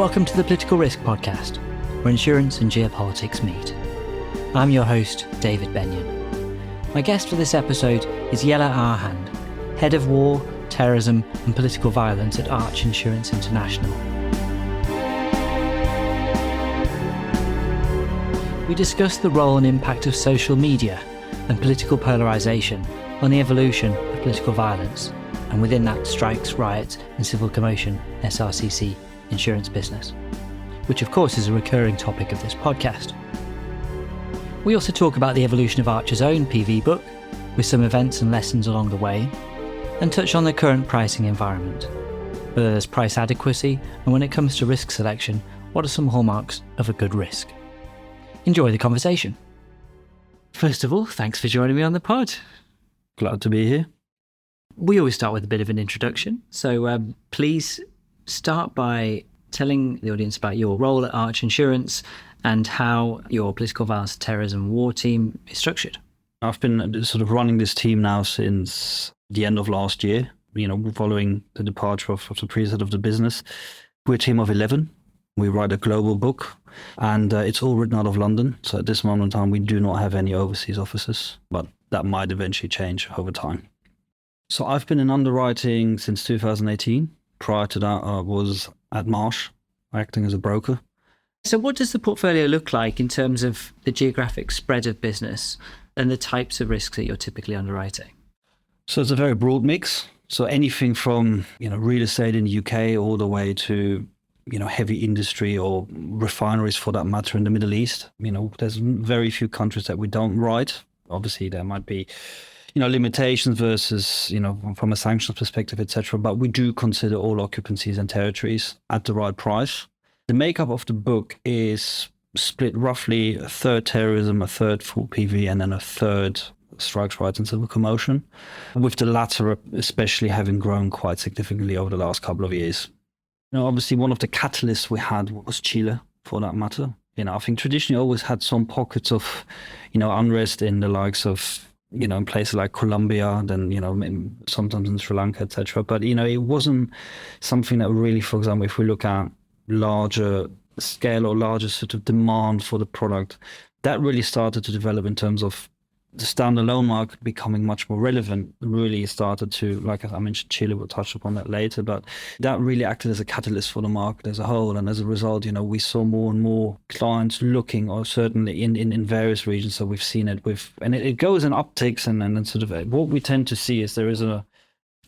Welcome to the Political Risk Podcast, where insurance and geopolitics meet. I'm your host, David Benyon. My guest for this episode is Jelle Ouwehand, Head of War, Terrorism and Political Violence at Arch Insurance International. We discuss the role and impact of social media and political polarisation on the evolution of political violence, and within that strikes, riots and civil commotion SRCC insurance business, which of course is a recurring topic of this podcast. We also talk about the evolution of Arch's own PV book, with some events and lessons along the way, and touch on the current pricing environment, whether there's price adequacy, and when it comes to risk selection, what are some hallmarks of a good risk? Enjoy the conversation. First of all, thanks for joining me on the pod. Glad to be here. We always start with a bit of an introduction, so please start by telling the audience about your role at Arch Insurance and how your political violence, terrorism, war team is structured. I've been sort of running this team now since the end of last year, following the departure of the previous head of the business. We're a team of 11. We write a global book, and it's all written out of London. So at this moment in time, we do not have any overseas offices, but that might eventually change over time. So I've been in underwriting since 2018. Prior to that, I was at Marsh, acting as a broker. So what does the portfolio look like in terms of the geographic spread of business and the types of risks that you're typically underwriting? So it's a very broad mix. So anything from, real estate in the UK all the way to, heavy industry or refineries for that matter in the Middle East. There's very few countries that we don't write. Obviously, there might be, limitations versus, from a sanctions perspective, etc. But we do consider all occupancies and territories at the right price. The makeup of the book is split roughly a third terrorism, a third full PV, and then a third strikes, riots and civil commotion, with the latter especially having grown quite significantly over the last couple of years. Obviously, one of the catalysts we had was Chile, for that matter. I think traditionally always had some pockets of, unrest in the likes of, in places like Colombia, then, sometimes in Sri Lanka, etc. But, it wasn't something that really, for example, if we look at larger scale or larger sort of demand for the product, that really started to develop in terms of the standalone market becoming much more relevant. Really started to, like I mentioned, Chile, we'll touch upon that later, but that really acted as a catalyst for the market as a whole. And as a result, we saw more and more clients looking, or certainly in various regions. So we've seen it and it goes in upticks, and then sort of what we tend to see is there is an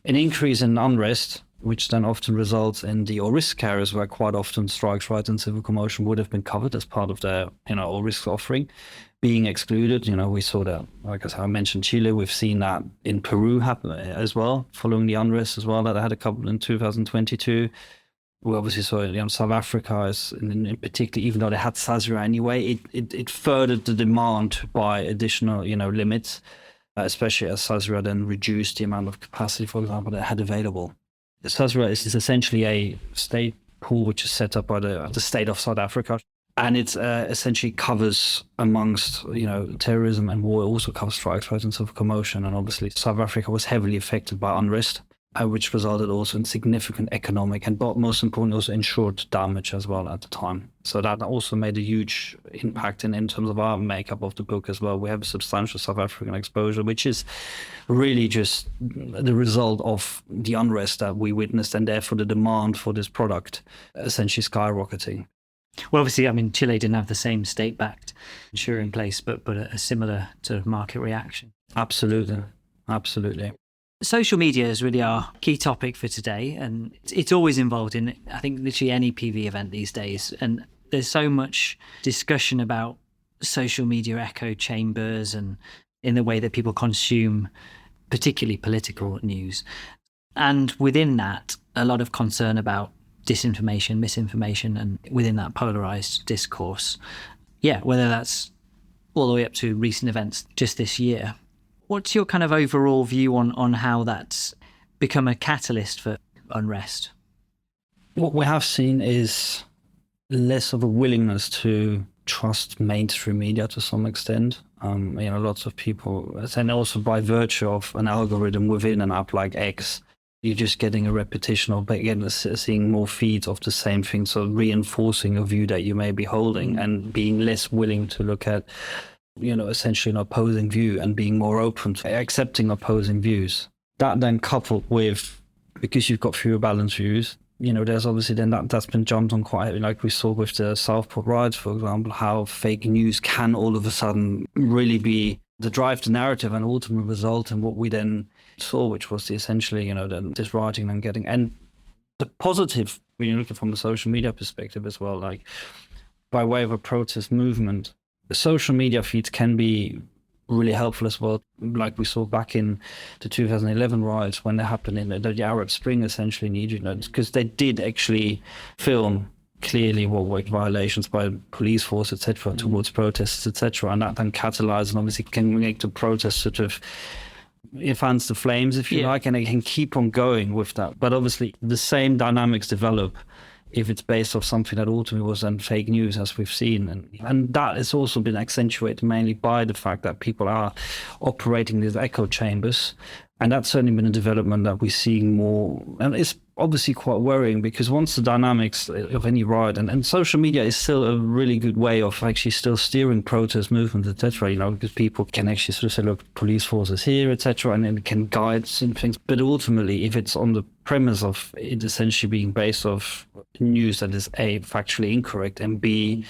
increase in unrest, which then often results in the all risk carriers, where quite often strikes, riots and civil commotion would have been covered as part of their, all risk offering, being excluded. We saw that, like I mentioned, Chile. We've seen that in Peru happen as well, following the unrest as well, that I had a couple in 2022. We obviously saw South Africa, in particular, even though they had Sazera anyway, it furthered the demand by additional, limits, especially as Sazera then reduced the amount of capacity, for example, that it had available. Sazera is essentially a state pool which is set up by the state of South Africa. And it essentially covers, amongst, terrorism and war, it also covers strikes, riots and civil commotion. And obviously South Africa was heavily affected by unrest, which resulted also in significant economic and, but most importantly, also insured damage as well at the time. So that also made a huge impact in terms of our makeup of the book as well. We have a substantial South African exposure, which is really just the result of the unrest that we witnessed, and therefore the demand for this product essentially skyrocketing. Well, obviously, Chile didn't have the same state-backed insurer in place, but a similar sort of market reaction. Absolutely. Social media is really our key topic for today, and it's always involved in, I think, literally any PV event these days. And there's so much discussion about social media echo chambers and in the way that people consume particularly political news. And within that, a lot of concern about disinformation, misinformation, and within that polarized discourse. Yeah, whether that's all the way up to recent events just this year. What's your kind of overall view on how that's become a catalyst for unrest? What we have seen is less of a willingness to trust mainstream media to some extent. Lots of people, and also by virtue of an algorithm within an app like X, You're just getting a repetition of, again, seeing more feeds of the same thing, so reinforcing a view that you may be holding and being less willing to look at, essentially an opposing view and being more open to accepting opposing views. That then coupled with, because you've got fewer balanced views, there's obviously then that's been jumped on quite, like we saw with the Southport riots, for example, how fake news can all of a sudden really be the drive to narrative and ultimate result in what we then saw, which was essentially, this rioting and getting, and the positive, when you look at it from the social media perspective as well, like by way of a protest movement, the social media feeds can be really helpful as well, like we saw back in the 2011 riots when they happened in the Arab Spring, essentially in Egypt, because they did actually film clearly what were violations by police force, etc., towards protests, etc., and that then catalyzed and obviously can make the protest sort of fans the flames, if you like, and they can keep on going with that. But obviously the same dynamics develop if it's based off something that ultimately was then fake news, as we've seen. And that has also been accentuated mainly by the fact that people are operating these echo chambers. And that's certainly been a development that we're seeing more. And it's obviously quite worrying, because once the dynamics of any riot, and social media is still a really good way of actually still steering protest movements, etc., because people can actually sort of say, look, police forces here, etc., and it can guide some things. But ultimately, if it's on the premise of it essentially being based off news that is A, factually incorrect, and B,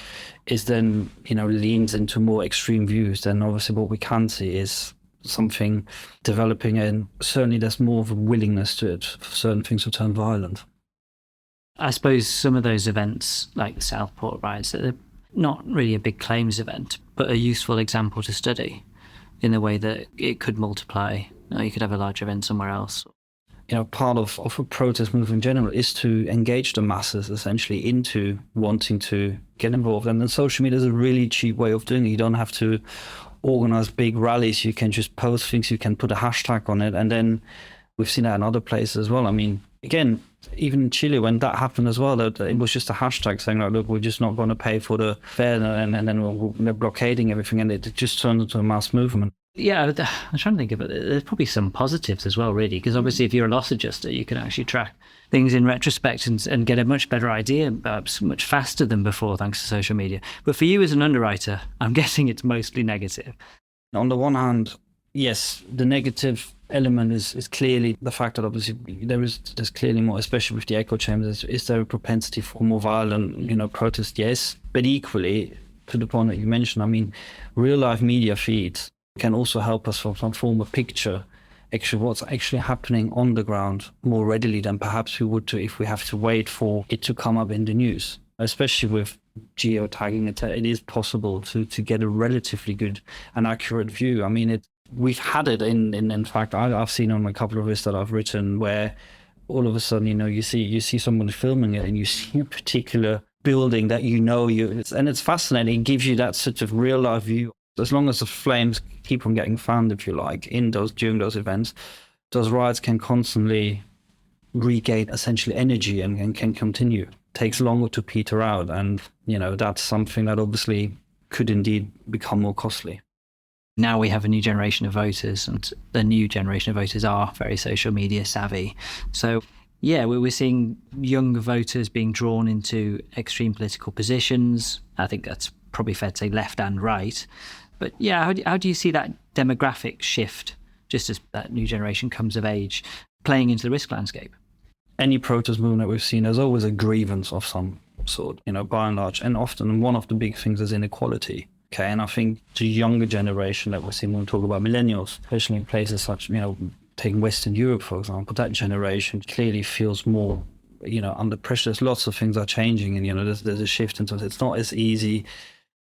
is then, leans into more extreme views, then obviously what we can see is something developing, and certainly there's more of a willingness to it for certain things to turn violent. I suppose some of those events, like the Southport riots, they're not really a big claims event, but a useful example to study in the way that it could multiply. You could have a large event somewhere else. Part of a protest movement in general is to engage the masses essentially into wanting to get involved. And then social media is a really cheap way of doing it. You don't have to organize big rallies. You can just post things, you can put a hashtag on it. And then we've seen that in other places as well. I mean, again, even in Chile, when that happened as well, it was just a hashtag saying, like, look, we're just not going to pay for the fare, and then they're blockading everything, and it just turned into a mass movement. Yeah, I'm trying to think of it. There's probably some positives as well, really, because obviously if you're a loss adjuster, you can actually track things in retrospect and get a much better idea, perhaps much faster than before, thanks to social media. But for you as an underwriter, I'm guessing it's mostly negative. On the one hand, yes, the negative element is clearly the fact that obviously there's clearly more, especially with the echo chambers, is there a propensity for more violent, protest? Yes, but equally, to the point that you mentioned, I mean, real life media feeds can also help us form a picture, actually what's actually happening on the ground more readily than perhaps we would do if we have to wait for it to come up in the news. Especially with geotagging, it is possible to get a relatively good and accurate view. I mean, we've had it in fact, I've seen on a couple of lists that I've written where all of a sudden, you see someone filming it and you see a particular building that and it's fascinating. It gives you that sort of real life view. As long as the flames keep on getting fanned, if you like, during those events, those riots can constantly regain essentially energy and can continue. It takes longer to peter out, and that's something that obviously could indeed become more costly. Now we have a new generation of voters, and the new generation of voters are very social media savvy. So yeah, we're seeing young voters being drawn into extreme political positions. I think that's probably fair to say left and right. But yeah, how do you see that demographic shift, just as that new generation comes of age, playing into the risk landscape? Any protest movement that we've seen, there's always a grievance of some sort, by and large. And often one of the big things is inequality. Okay, and I think the younger generation that we're seeing when we talk about millennials, especially in places such, taking Western Europe, for example, that generation clearly feels more, under pressure. There's lots of things are changing, and, there's a shift into it. It's not as easy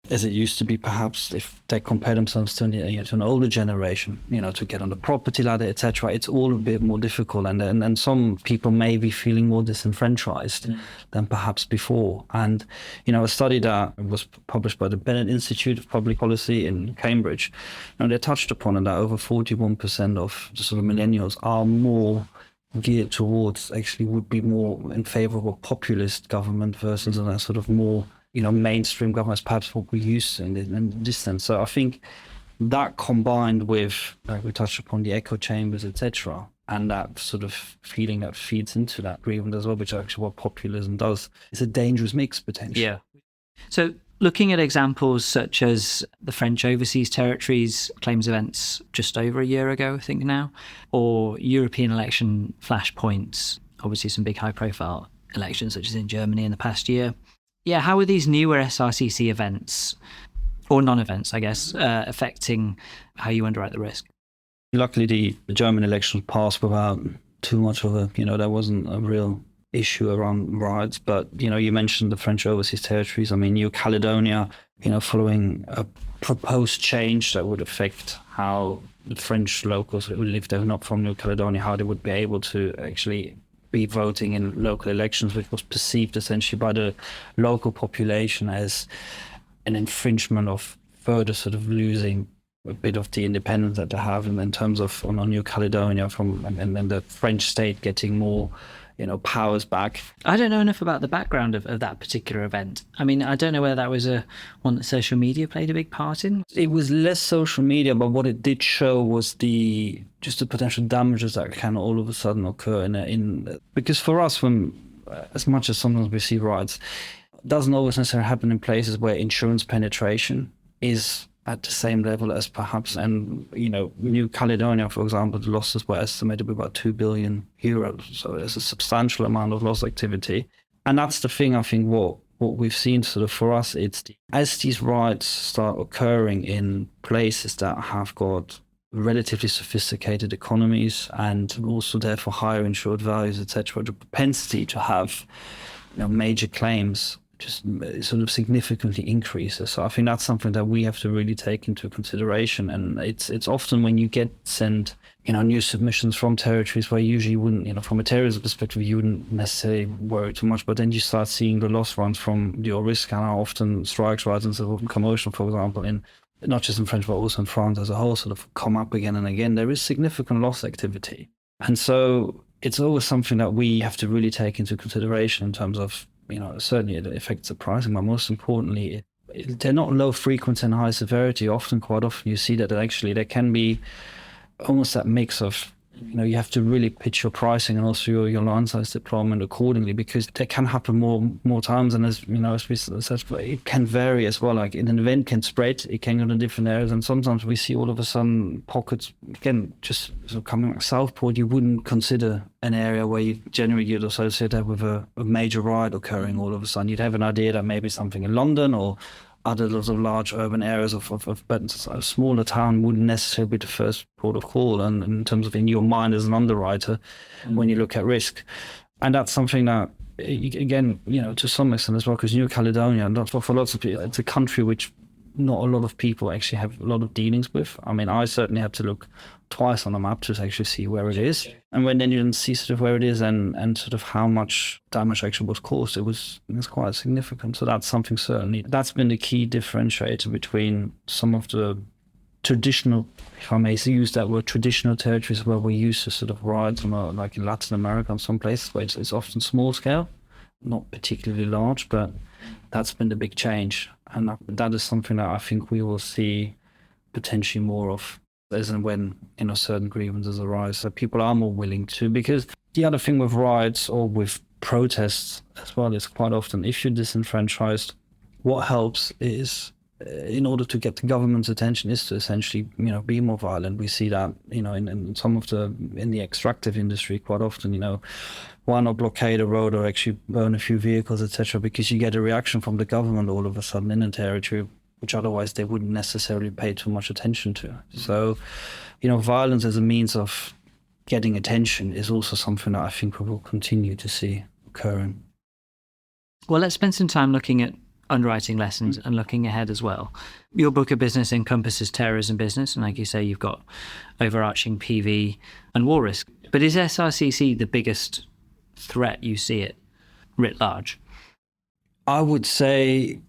as it used to be, perhaps, if they compare themselves to an older generation, to get on the property ladder, etc. It's all a bit more difficult, and some people may be feeling more disenfranchised than perhaps before. And a study that was published by the Bennett Institute of Public Policy in Cambridge, they touched upon it, that over 41% of the sort of millennials are more geared towards, actually would be more in favour of a populist government versus a sort of more mainstream government, perhaps what we're used to in this sense. So I think that combined with, like we touched upon, the echo chambers, etc., And that sort of feeling that feeds into that grievance as well, which is actually what populism does. It's a dangerous mix, potentially. Yeah. So looking at examples such as the French overseas territories claims events just over a year ago, I think now, or European election flashpoints, obviously some big high profile elections such as in Germany in the past year. Yeah, how are these newer SRCC events, or non-events, I guess, affecting how you underwrite the risk? Luckily, the German elections passed without too much of a, there wasn't a real issue around riots. But, you mentioned the French overseas territories. I mean, New Caledonia, following a proposed change that would affect how the French locals who live there, not from New Caledonia, how they would be able to actually be voting in local elections, which was perceived essentially by the local population as an infringement of further sort of losing a bit of the independence that they have in terms of on New Caledonia and then the French state getting more, powers back. I don't know enough about the background of that particular event. I mean, I don't know whether that was one that social media played a big part in. It was less social media, but what it did show was just the potential damages that can all of a sudden occur because for us, when as much as sometimes we see riots, it doesn't always necessarily happen in places where insurance penetration is at the same level as perhaps, and New Caledonia, for example, the losses were estimated to be about 2 billion euros. So there's a substantial amount of loss activity. And that's the thing, I think, what we've seen sort of for us, as these riots start occurring in places that have got relatively sophisticated economies and also therefore higher insured values, etc., the propensity to have major claims just sort of significantly increases. So I think that's something that we have to really take into consideration. And it's often when you get sent, new submissions from territories where usually you wouldn't, from a terrorism perspective, you wouldn't necessarily worry too much. But then you start seeing the loss runs from your risk and how often strikes, riots, and sort of commotion, for example, in not just in France, but also in France as a whole, sort of come up again and again. There is significant loss activity. And so it's always something that we have to really take into consideration in terms of, certainly it affects the pricing, but most importantly, they're not low frequency and high severity. Quite often you see that actually there can be almost that mix of, you have to really pitch your pricing and also your line size deployment accordingly, because they can happen more times. And as we said, it can vary as well. Like an event can spread, it can go to different areas. And sometimes we see all of a sudden pockets, again, just sort of coming like Southport, you wouldn't consider an area where you'd associate that with a major riot occurring all of a sudden. You'd have an idea that maybe something in London or other sort of large urban areas but a smaller town wouldn't necessarily be the first port of call, and in terms of in your mind as an underwriter when you look at risk. And that's something that, again, to some extent as well, because New Caledonia, for lots of people, it's a country which not a lot of people actually have a lot of dealings with. I mean, I certainly had to look twice on the map to actually see where it is. And when then you didn't see sort of where it is and sort of how much damage actually was caused, it's quite significant. So that's something certainly, that's been the key differentiator between some of the traditional, if I may use that word, traditional territories where we used to sort of ride, like in Latin America and some places where it's often small scale, not particularly large, but that's been the big change. And that is something that I think we will see potentially more of as and when certain grievances arise. So people are more willing to, because the other thing with riots or with protests as well is quite often, if you're disenfranchised, what helps is, in order to get the government's attention, is to essentially, be more violent. We see that, in some of in the extractive industry quite often, why not blockade a road or actually burn a few vehicles, etc., because you get a reaction from the government all of a sudden in a territory which otherwise they wouldn't necessarily pay too much attention to. So, violence as a means of getting attention is also something that I think we will continue to see occurring. Well, let's spend some time looking at underwriting lessons and looking ahead as well. Your book of business encompasses terrorism business, and like you say, you've got overarching PV and war risk. But is SRCC the biggest threat you see it writ large? I would say,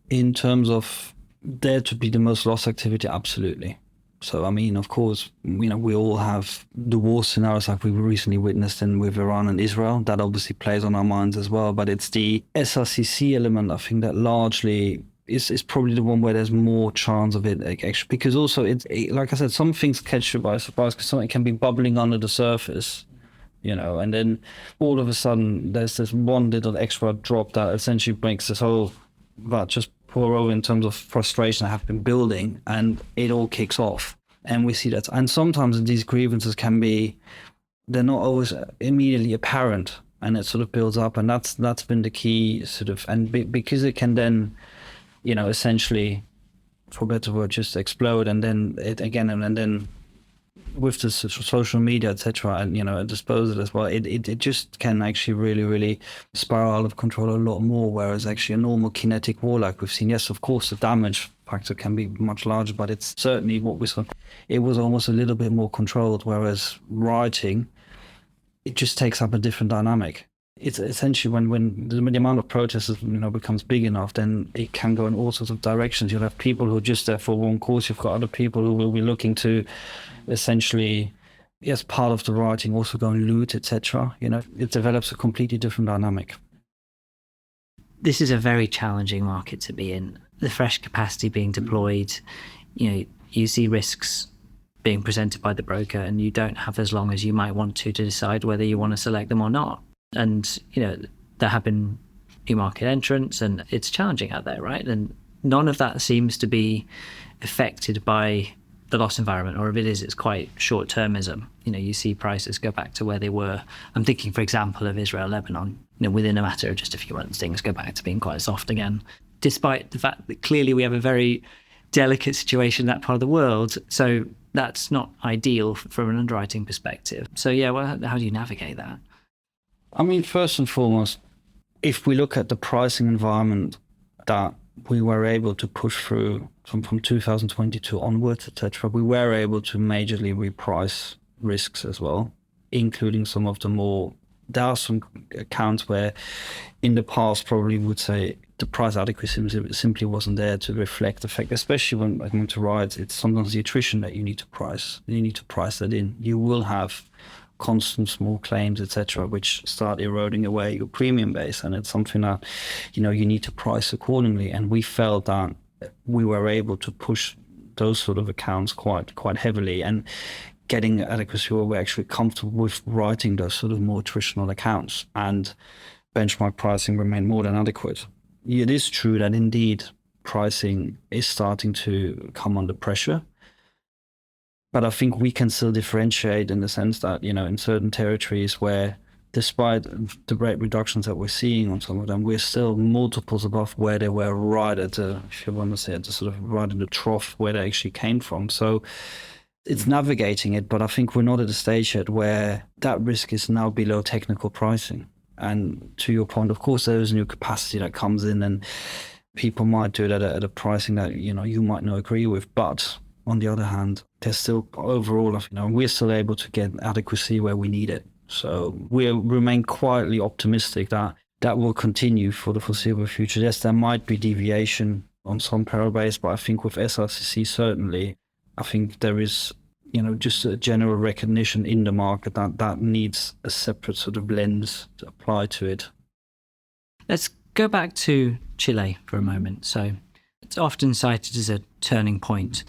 in terms of there to be the most loss activity, absolutely. So, I mean, of course, we all have the war scenarios like we recently witnessed with Iran and Israel. That obviously plays on our minds as well. But it's the SRCC element, I think, that largely is probably the one where there's more chance of it, like, actually, because also like I said, some things catch you by surprise because something can be bubbling under the surface, and then all of a sudden there's this one little extra drop that essentially makes this whole that just pour over in terms of frustration I have been building, and it all kicks off. And we see that, and sometimes these grievances they're not always immediately apparent, and it sort of builds up, and that's been the key sort of, and because it can then, essentially, for better word, just explode, and then it again, and then with the social media, etc., and disposal as well, it just can actually really, really spiral out of control a lot more. Whereas actually a normal kinetic war, like we've seen, yes, of course, the damage factor can be much larger, but it's certainly what we saw. It was almost a little bit more controlled. Whereas rioting, it just takes up a different dynamic. It's essentially when the amount of protests becomes big enough, then it can go in all sorts of directions. You'll have people who are just there for one cause. You've got other people who will be looking to essentially, as part of the rioting, also go and loot, etc. It develops a completely different dynamic. This is a very challenging market to be in. The fresh capacity being deployed, you see risks being presented by the broker, and you don't have as long as you might want to decide whether you want to select them or not. And, there have been new market entrants, and it's challenging out there, right? And none of that seems to be affected by the loss environment, or if it is, it's quite short-termism. You see prices go back to where they were. I'm thinking, for example, of Israel, Lebanon. Within a matter of just a few months, things go back to being quite soft again, despite the fact that clearly we have a very delicate situation in that part of the world. So that's not ideal from an underwriting perspective. So yeah, well, how do you navigate that? I mean, first and foremost, if we look at the pricing environment that we were able to push through from 2022 onwards, etc., we were able to majorly reprice risks as well, including some of the more. There are some accounts where, in the past, probably would say the price adequacy simply wasn't there to reflect the fact, especially when I come to riots, it's sometimes the attrition that you need to price. You need to price that in. You will have constant small claims, etc., which start eroding away your premium base, and it's something that you need to price accordingly. And we felt that we were able to push those sort of accounts quite heavily, and getting adequacy where we're actually comfortable with writing those sort of more attritional accounts, and benchmark pricing remained more than adequate. It is true that indeed pricing is starting to come under pressure. But I think we can still differentiate in the sense that, in certain territories where, despite the rate reductions that we're seeing on some of them, we're still multiples above where they were right at the, if you want to say, at the sort of right in the trough where they actually came from. So it's navigating it, but I think we're not at a stage yet where that risk is now below technical pricing. And to your point, of course, there is new capacity that comes in, and people might do that at a pricing that, you might not agree with. But on the other hand, there's still overall, we're still able to get adequacy where we need it. So we remain quietly optimistic that that will continue for the foreseeable future. Yes, there might be deviation on some peril base, but I think with SRCC, certainly, I think there is, just a general recognition in the market that needs a separate sort of lens to apply to it. Let's go back to Chile for a moment. So it's often cited as a turning point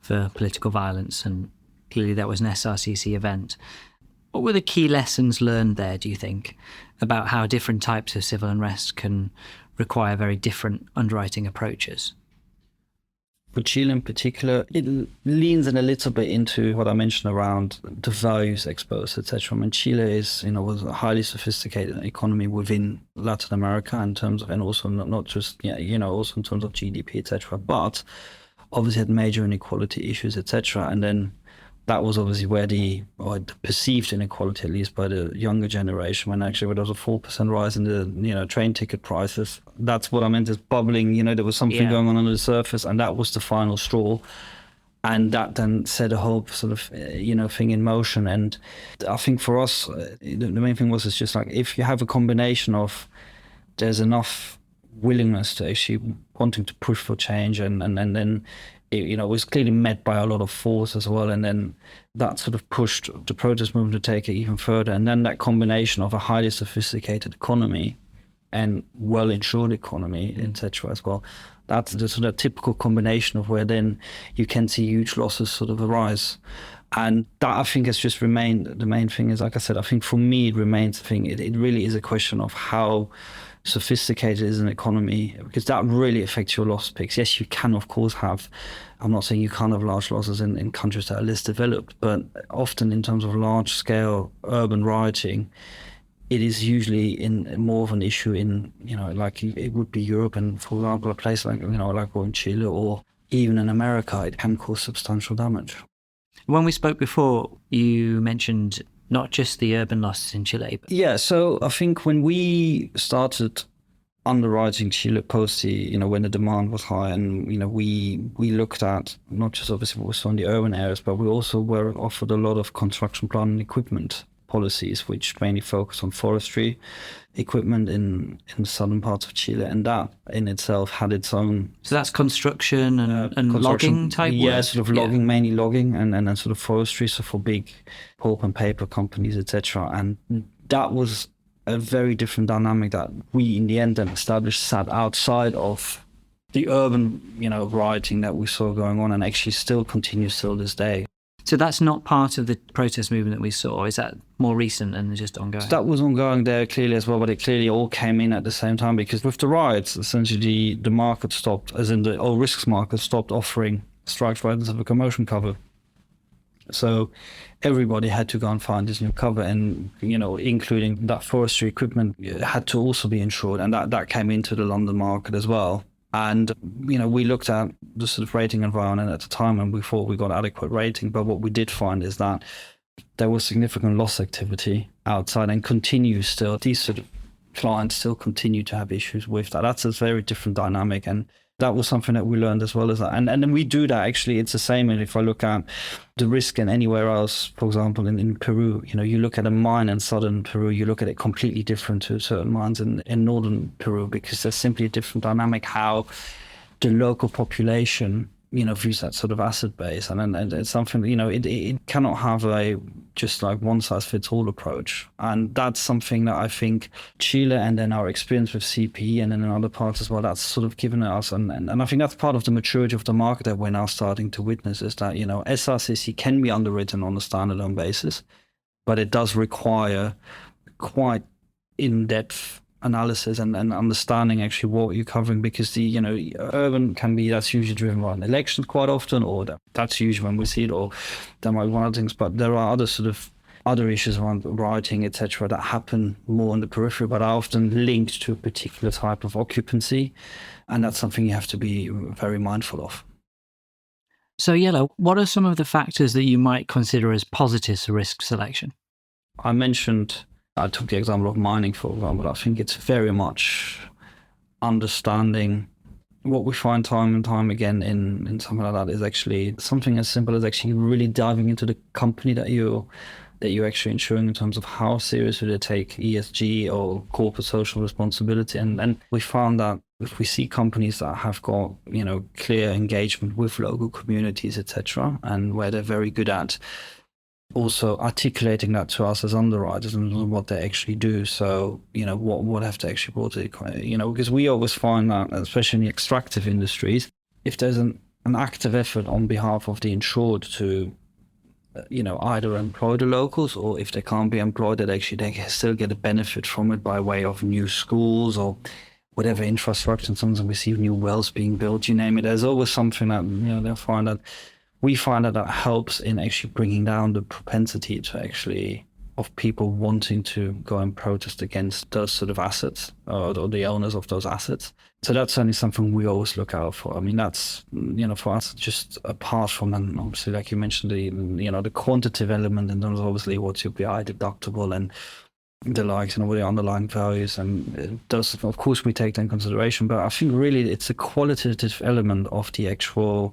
for political violence, and clearly that was an SRCC event. What were the key lessons learned there, do you think, about how different types of civil unrest can require very different underwriting approaches? For Chile in particular, it leans in a little bit into what I mentioned around the values exposed, etc. I mean, Chile is, was a highly sophisticated economy within Latin America in terms of, and also not just, also in terms of GDP, etc. But obviously had major inequality issues, etc. And then that was obviously where the perceived inequality, at least by the younger generation, when actually there was a 4% rise in the train ticket prices. That's what I meant is bubbling. There was something going on under the surface, and that was the final straw. And that then set a whole sort of thing in motion. And I think for us, the main thing was, it's just like, if you have a combination of there's enough willingness to actually wanting to push for change, and then it was clearly met by a lot of force as well, and then that sort of pushed the protest movement to take it even further. And then that combination of a highly sophisticated economy and well-insured economy, etc. as well. That's the sort of typical combination of where then you can see huge losses sort of arise. And that, I think, has just remained the main thing. Is, like I said, I think for me it remains the thing. It really is a question of how sophisticated is an economy, because that really affects your loss picks. Yes, you can of course have, I'm not saying you can't have large losses in countries that are less developed, but often in terms of large scale urban rioting, it is usually in more of an issue in, like it would be Europe, and for example a place like, like in Chile or even in America, it can cause substantial damage. When we spoke before, you mentioned not just the urban losses in Chile. But... Yeah, so I think when we started underwriting Chile post the, when the demand was high, and, we looked at not just obviously what was on the urban areas, but we also were offered a lot of construction plant and equipment policies, which mainly focus on forestry equipment in the southern parts of Chile, and that in itself had its own. So that's construction and logging type work? Yeah, sort of logging, mainly logging, and then sort of forestry, so for big pulp and paper companies, etc. And that was a very different dynamic that we in the end then established, sat outside of the urban, rioting that we saw going on, and actually still continues till this day. So that's not part of the protest movement that we saw? Is that more recent and just ongoing? So that was ongoing there clearly as well, but it clearly all came in at the same time, because with the riots, essentially the market stopped, as in the all risks market stopped offering strikes riders of a commotion cover. So everybody had to go and find this new cover, and, including that forestry equipment had to also be insured, and that came into the London market as well. And, we looked at the sort of rating environment at the time, and we thought we got adequate rating. But what we did find is that there was significant loss activity outside, and continues still. These sort of clients still continue to have issues with that. That's a very different dynamic. And that was something that we learned as well as that. And then we do that, actually. It's the same. And if I look at the risk in anywhere else, for example, in Peru, you look at a mine in southern Peru, you look at it completely different to certain mines in northern Peru, because there's simply a different dynamic how the local population, views that sort of asset base. And it's something, it cannot have a just like one size fits all approach. And that's something that I think Chile, and then our experience with CPE and then in other parts as well, that's sort of given us. And I think that's part of the maturity of the market that we're now starting to witness, is that, SRCC can be underwritten on a standalone basis, but it does require quite in-depth analysis and understanding actually what you're covering, because the urban can be, that's usually driven by elections quite often, or that's usually when we see it, or there might be one of the things, but there are other issues around rioting, etc., that happen more in the periphery, but are often linked to a particular type of occupancy, and that's something you have to be very mindful of. So Jelle, what are some of the factors that you might consider as positives for risk selection? I took the example of mining, for example. I think it's very much understanding what we find time and time again in something like that is actually something as simple as actually really diving into the company that you're actually insuring, in terms of how seriously they take ESG or corporate social responsibility. And we found that if we see companies that have got, clear engagement with local communities, etc., and where they're very good at also articulating that to us as underwriters and what they actually do. So, what have they actually brought to the, because we always find that, especially in the extractive industries, if there's an active effort on behalf of the insured to, either employ the locals, or if they can't be employed, that actually they can still get a benefit from it by way of new schools or whatever infrastructure. And sometimes we see new wells being built, you name it. There's always something that, they'll find that. We find that helps in actually bringing down the propensity to actually of people wanting to go and protest against those sort of assets, or the owners of those assets. So that's certainly something we always look out for. I mean, that's, for us, just apart from, and obviously, like you mentioned, the quantitative element in terms of obviously what's your BI deductible and the likes, and all the underlying values, and those, of course, we take that in consideration. But I think really it's a qualitative element of the actual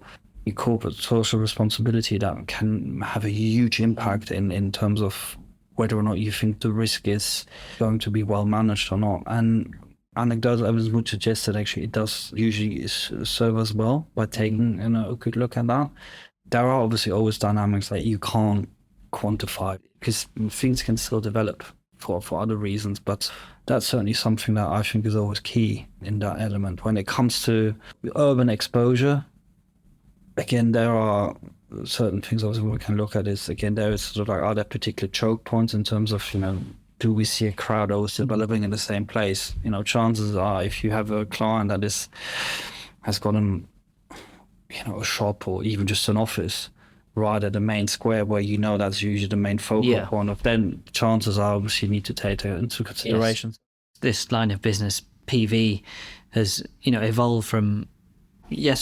corporate social responsibility that can have a huge impact in terms of whether or not you think the risk is going to be well managed or not. And anecdotal evidence would suggest that actually it does usually serve us well by taking a good look at that. There are obviously always dynamics that you can't quantify, because things can still develop. for other reasons. But that's certainly something that I think is always key in that element. When it comes to urban exposure, again, there are certain things obviously we can look at is, again, there is sort of like, are there particular choke points in terms of, do we see a crowd always developing in the same place? Chances are if you have a client that has got a shop or even just an office right at the main square where that's usually the main focal point of, then chances are obviously you need to take that into consideration. Yes. This line of business, PV, has evolved from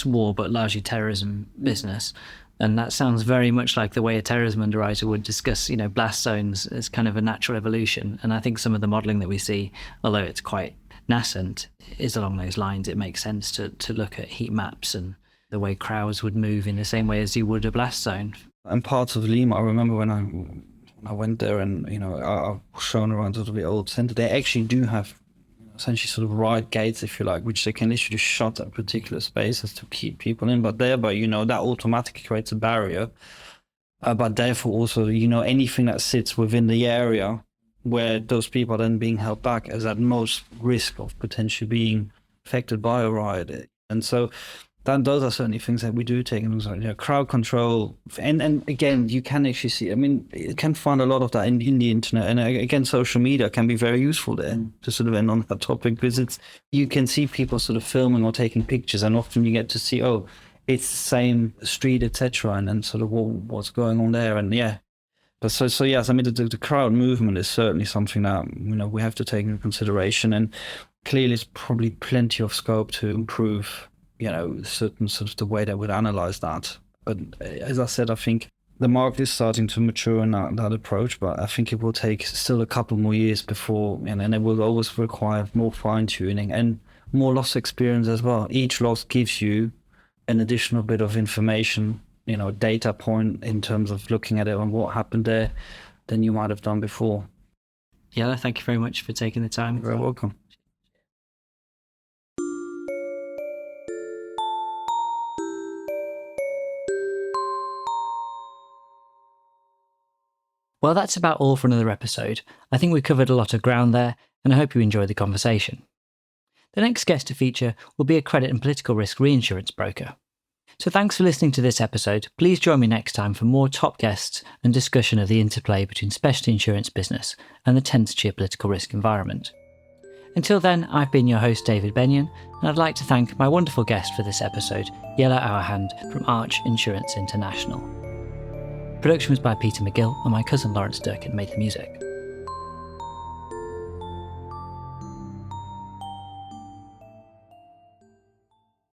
war but largely terrorism business, and that sounds very much like the way a terrorism underwriter would discuss blast zones as kind of a natural evolution. And I think some of the modelling that we see, although it's quite nascent, is along those lines. It makes sense to look at heat maps and the way crowds would move in the same way as you would a blast zone. And parts of Lima, I remember when I went there and I was shown around sort of the old centre, they actually do have essentially sort of riot gates, if you like, which they can literally shut at particular spaces to keep people in. But that automatically creates a barrier. But therefore also, anything that sits within the area where those people are then being held back is at most risk of potentially being affected by a riot. And so those are certainly things that we do take into consideration. Crowd control, and again, you can actually see. I mean, you can find a lot of that in the internet, and again, social media can be very useful there to sort of end on that topic, because you can see people sort of filming or taking pictures, and often you get to see, it's the same street, etc., and then sort of what's going on there, and But so yes, I mean, the crowd movement is certainly something that we have to take into consideration, and clearly, there's probably plenty of scope to improve certain sort of the way that would analyze that. But as I said, I think the market is starting to mature in that approach, but I think it will take still a couple more years before, and it will always require more fine-tuning and more loss experience as well. Each loss gives you an additional bit of information, data point in terms of looking at it and what happened there than you might have done before. Yeah, thank you very much for taking the time. You're very welcome. Well, that's about all for another episode. I think we covered a lot of ground there, and I hope you enjoyed the conversation. The next guest to feature will be a credit and political risk reinsurance broker. So thanks for listening to this episode. Please join me next time for more top guests and discussion of the interplay between specialty insurance business and the tense geopolitical risk environment. Until then, I've been your host, David Benyon, and I'd like to thank my wonderful guest for this episode, Jelle Ouwehand from Arch Insurance International. Production was by Peter McGill, and my cousin Lawrence Durkin made the music.